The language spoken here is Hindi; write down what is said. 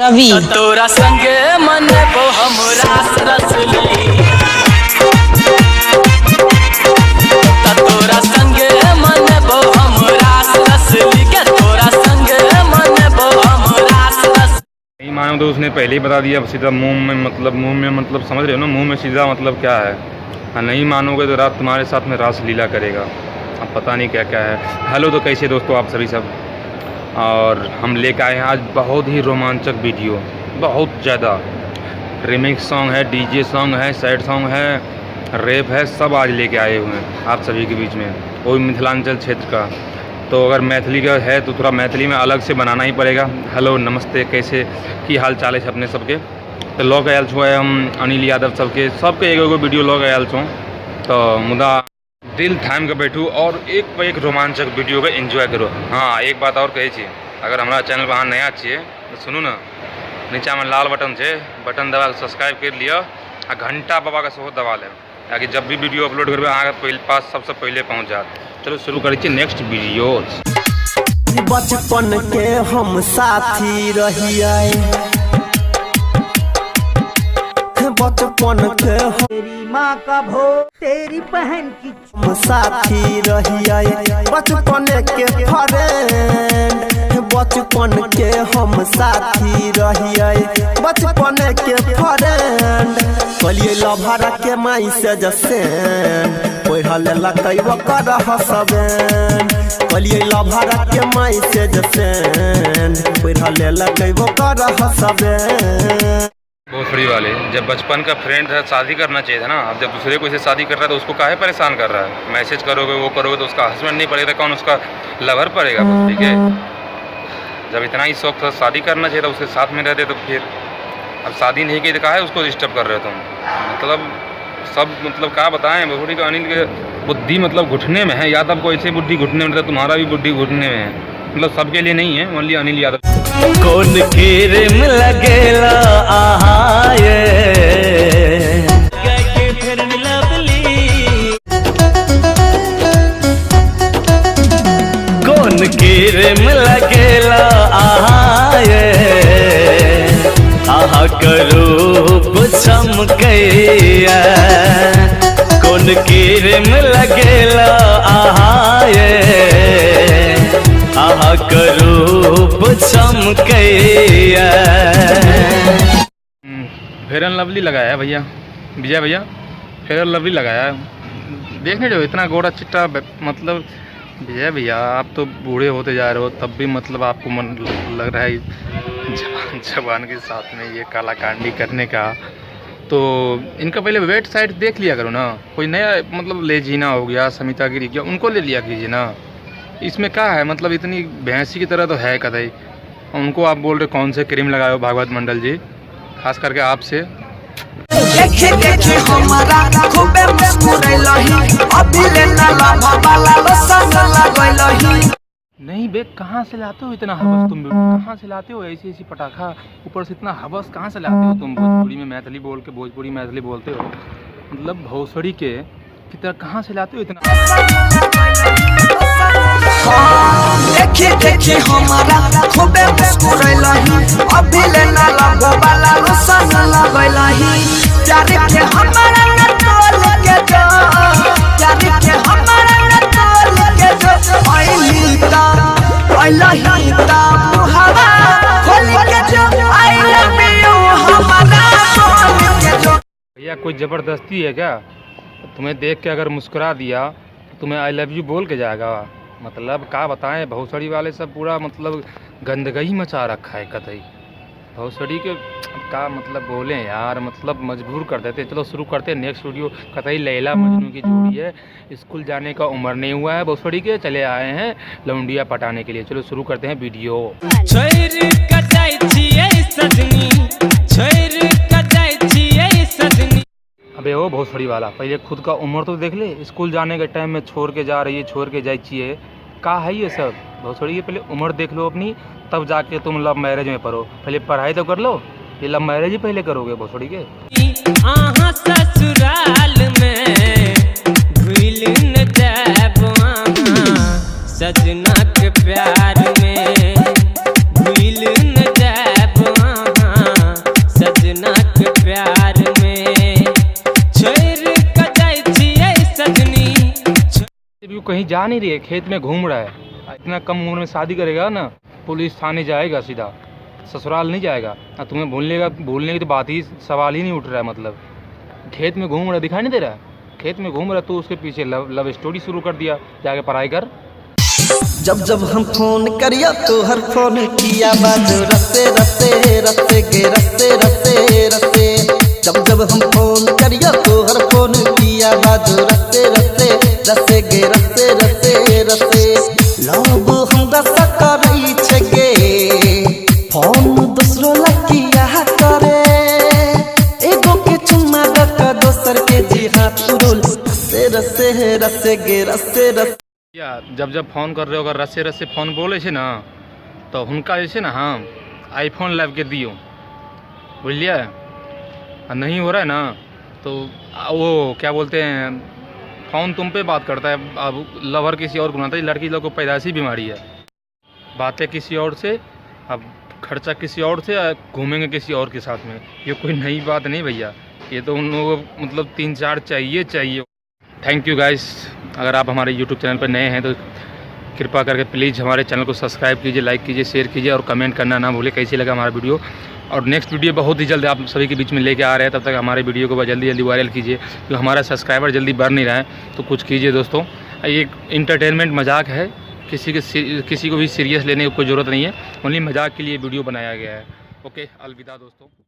रवि। तोरा संगे मन वो हमरा रसली, तोरा संगे मन वो हमरा रसली के, तोरा संगे मन वो हमरा रसली। नहीं मानो तो उसने पहले ही बता दिया सीधा मुंह में मतलब समझ रहे हो ना, मुंह में सीधा मतलब क्या है। हाँ नहीं मानोगे तो रात तुम्हारे साथ में रासलीला करेगा। अब पता नहीं क्या क्या है। हेलो तो कैसे दोस्तों आप सभी सब, और हम लेकर आए हैं आज बहुत ही रोमांचक वीडियो, बहुत ज़्यादा। रिमिक्स सॉन्ग है, डीजे सॉन्ग है, सैड सॉन्ग है, रैप है, सब आज लेके आए हुए हैं आप सभी के बीच में, वो भी मिथिलांचल क्षेत्र का। तो अगर मैथिली का है तो थोड़ा मैथिली में अलग से बनाना ही पड़ेगा। हेलो नमस्ते, कैसे की हाल चाल है अपने सबके। तो लॉग आयल छो हम अनिल यादव सबके एगो वीडियो लॉग आयल छो, तो मुदा दिल थाम के बैठू और एक पर एक रोमांचक वीडियो के एंजॉय करो। हाँ एक बात और कहे छी, अगर हमारा चैनल पर अहाँ नया छिए तो सुनू ना, नीचा में लाल बटन है, बटन दबा के सब्सक्राइब कर लिया आ घंटा बाबा का सेहो दबा लें, ताकि जब भी वीडियो अपलोड करबे अहाँ पास सबसे पहले पहुँच जात। चलो शुरू करै छी नेक्स्ट वीडियो। बचपन के हम साथी रहिए, बचपन के तेरी माँ का भो तेरी बहन की हम साथी रहिए, बचपन के फ्रेंड, बचपन के हम साथी रहिए, बचपन के फ्रेंड। कहलिए लभरा के माई से जसे पढ़ल लकैब कर हसबैंड, कहलिए लभरा के माई से जसे पढ़ल लकैब कर हसबैंड। भोसड़ी वाले जब बचपन का फ्रेंड था शादी करना चाहिए था ना। अब जब दूसरे को से शादी कर रहा है तो उसको काहे परेशान कर रहा है। मैसेज करोगे वो करोगे तो उसका हस्बैंड नहीं पड़ेगा, कौन उसका लवर पड़ेगा। ठीक है, जब इतना ही शौक था शादी करना चाहिए था, उसके साथ में रहते तो फिर अब शादी नहीं की तो काहे उसको डिस्टर्ब कर रहे हो तुम। मतलब क्या बताएं, भोसड़ी का अनिल के बुद्धि मतलब घुटने में है। यादव को ऐसे बुद्धि घुटने में, तुम्हारा भी बुद्धि घुटने में है, मतलब सबके लिए नहीं है, ओनली अनिल यादव। कौन किरम लगेला आहा ये फिर लवली, कौन किरम लगेला आहा ये, आहा करूप चमकैया, कौन किरम लगेला आहा ये, आहा करूप चमकैया। फेयर एंड लवली लगाया है भैया, विजय भैया फेयर एंड लवली लगाया है। देखने जो इतना गोरा चिट्टा, मतलब विजय भैया आप तो बूढ़े होते जा रहे हो, तब भी मतलब आपको मन लग रहा है जवान के साथ में ये कालाकांडी करने का। तो इनका पहले वेट साइट देख लिया करो ना, कोई नया मतलब लेजीना हो गया, समिता गिरी गया, उनको ले लिया कीजिए ना। इसमें क्या है, मतलब इतनी भैंसी की तरह तो है कतई। उनको आप बोल रहे कौन से क्रीम लगाए हो भागवत मंडल जी, खास करके आपसे। देखे देखे हमारा खूबे मुस्कुराइलही, अभी लेना लाभा वाला लोसन लगैलही। नहीं बे, कहाँ से लाते हो इतना हवस तुम, कहाँ से लाते हो ऐसी ऐसी पटाखा, ऊपर से इतना हवस कहाँ से लाते हो तुम। भोजपुरी में मैथिली बोल के भोजपुरी मैथिली बोलते हो, मतलब भोसड़ी के की तरह कहाँ से लाते हो इतना। देखे देखे हमारा खूबे मुस्कुराइलही, अभी लेना लाभा वाला लोसन लगैलही। प्यार के हमारा न तोल के जो, प्यार के हमारा न तोल के जो, आइलही ता मुहावा खोल के जो, आई लव यू हमारा खोल के जो। भैया कोई ज़बरदस्ती है क्या? तुम्हें देख के अगर मुस्कुरा दिया तो तुम्हें आई लव यू बोल के जाएगा। मतलब क्या बताएं, भोसड़ी वाले सब पूरा मतलब गंदगी मचा रखा है कतई। भोसड़ी के क्या मतलब बोले यार, मतलब मजबूर कर देते। चलो शुरू करते हैं नेक्स्ट वीडियो। कतई लैला मजनू की जोड़ी है, स्कूल जाने का उम्र नहीं हुआ है भोसड़ी के, चले आए हैं लौंडिया पटाने के लिए। चलो शुरू करते हैं वीडियो। अबे ओ भोसड़ी वाला, पहले खुद का उम्र तो देख ले। स्कूल जाने के टाइम में छोड़ के जा रही है, छोड़ के जाइए, का है ये सब। भोसड़ी की पहले उम्र देख लो अपनी, तब जाके तुम लव मैरिज में पढ़ो। पहले पढ़ाई तो कर लो, ये लव मैरिज ही पहले करोगे भोसड़ी के। ससुराल में भूल न जाब सजना के प्यार में, भूल न जाब कहीं जा नहीं रही है, खेत में घूम रहा है। इतना कम उम्र में शादी करेगा ना, पुलिस थाने जाएगा सीधा, ससुराल नहीं जाएगा। तुम्हें भूलने की तो बात ही, सवाल ही नहीं उठ रहा है। मतलब खेत में घूम रहा, दिखाई नहीं दे रहा है? खेत में घूम रहा, तो उसके पीछे लव स्टोरी शुरू कर दिया, जाके पढ़ाई कर। जब जब हम फोन करिया तो हर फोन किया बाजू रस्ते रस्ते रस्ते के रस्ते रस्ते रस्ते। जब जब हम फोन करिया तो हर फोन किया बाजू रस्ते रस्ते रस्ते के रस्ते रस्ते रस्ते। लव हम दसा करई छे गे, फोन दूसरो लकिया करे। एगो के चुम्मा दक दोसर के जी हाथ उड़ोल रस्ते रस्ते रस्ते गे रस्ते रस्ते। जब जब फोन कर रहे हो, अगर रस्से रस्से फोन बोले छे ना, तो उनका जैसे ना हम आईफोन लाइव के दियो, बुझलिए। नहीं हो रहा है ना, तो वो क्या बोलते हैं, फ़ोन तुम पे बात करता है। अब लवर किसी और को बनाता है। लड़की लोग को पैदाइशी बीमारी है, बातें किसी और से, अब खर्चा किसी और से, घूमेंगे किसी और के साथ में। ये कोई नई बात नहीं भैया, ये तो उन लोगों को मतलब 3-4 चाहिए। Thank you guys. अगर आप हमारे यूट्यूब चैनल पर नए हैं तो कृपा करके प्लीज़ हमारे चैनल को सब्सक्राइब कीजिए, लाइक कीजिए, शेयर कीजिए और कमेंट करना ना भूलिए कैसे लगा हमारा वीडियो। और नेक्स्ट वीडियो बहुत ही जल्द आप सभी के बीच में लेके आ रहे हैं। तब तक हमारे वीडियो को जल्दी वायरल कीजिए, क्योंकि हमारा सब्सक्राइबर जल्दी बढ़ नहीं रहा है। तो कुछ कीजिए दोस्तों, ये इंटरटेनमेंट मजाक है, किसी को भी सीरियस लेने की कोई ज़रूरत नहीं है। ओनली मजाक के लिए वीडियो बनाया गया है। ओके, अलविदा दोस्तों।